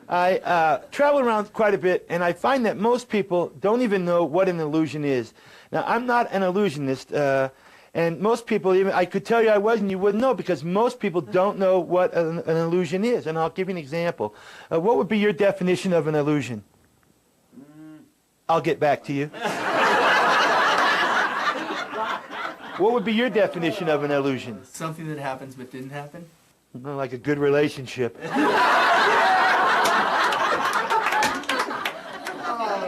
I travel around quite a bit, and I find that most people don't even know what an illusion is. Now, I'm not an illusionist, and most people, even I could tell you I was, and you wouldn't know, because most people don't know what an illusion is. And I'll give you an example. What would be your definition of an illusion? I'll get back to you. What would be your definition of an illusion? Something that happens but didn't happen. Like a good relationship.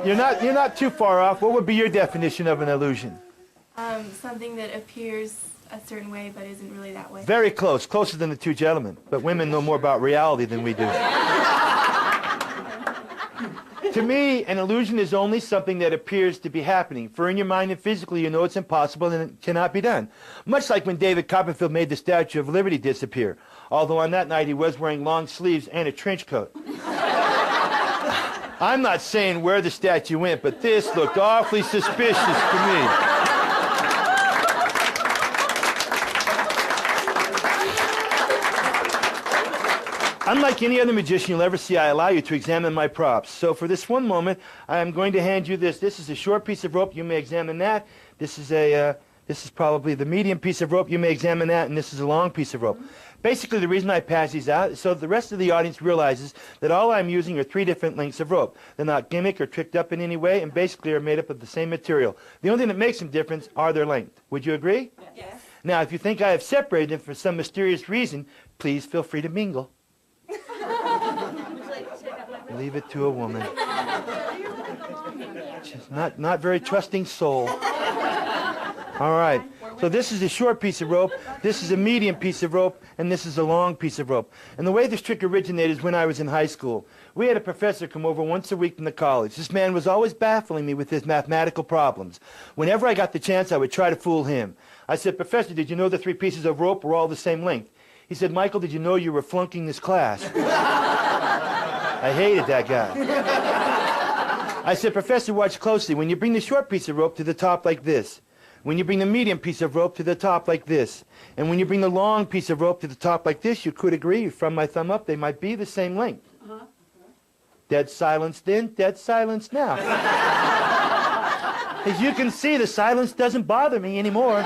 You're not too far off. What would be your definition of an illusion? Something that appears a certain way but isn't really that way. Very close, closer than the two gentlemen. But women know more about reality than we do. To me, an illusion is only something that appears to be happening. For in your mind and physically, you know it's impossible and it cannot be done. Much like when David Copperfield made the Statue of Liberty disappear. Although on that night he was wearing long sleeves and a trench coat. I'm not saying where the statue went, but this looked awfully suspicious to me. Unlike any other magician you'll ever see, I allow you to examine my props. So for this one moment, I am going to hand you this. This is a short piece of rope. You may examine that. This is probably the medium piece of rope. You may examine that. And this is a long piece of rope. Basically, the reason I pass these out is so the rest of the audience realizes that all I'm using are 3 different lengths of rope. They're not gimmick or tricked up in any way, and basically are made up of the same material. The only thing that makes them different are their length. Would you agree? Yes. Now, if you think I have separated them for some mysterious reason, please feel free to mingle. Leave it to a woman. She's not very trusting soul. All right. So this is a short piece of rope, this is a medium piece of rope, and this is a long piece of rope. And the way this trick originated is when I was in high school. We had a professor come over once a week from the college. This man was always baffling me with his mathematical problems. Whenever I got the chance, I would try to fool him. I said, "Professor, did you know the 3 pieces of rope were all the same length?" He said, "Michael, did you know you were flunking this class?" I hated that guy. I said, "Professor, watch closely. When you bring the short piece of rope to the top like this, when you bring the medium piece of rope to the top like this, and when you bring the long piece of rope to the top like this, you could agree, from my thumb up, they might be the same length." Dead silence then, dead silence now. As you can see, the silence doesn't bother me anymore.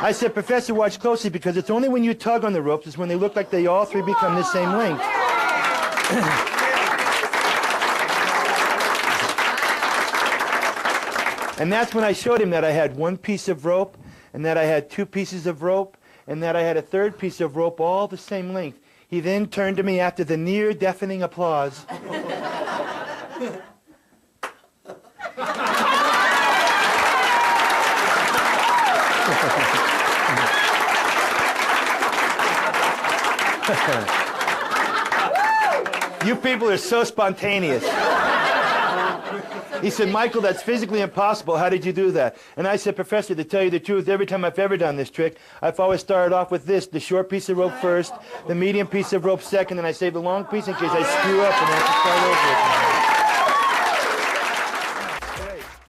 I said, "Professor, watch closely, because it's only when you tug on the ropes is when they look like they all 3 become the same length." And that's when I showed him that I had 1 piece of rope, and that I had 2 pieces of rope, and that I had a 3rd piece of rope, all the same length. He then turned to me after the near-deafening applause. You people are so spontaneous. He said, "Michael, that's physically impossible. How did you do that?" And I said, "Professor, to tell you the truth, every time I've ever done this trick, I've always started off with this, the short piece of rope first, the medium piece of rope second, and I save the long piece in case I screw up and I have to start over again."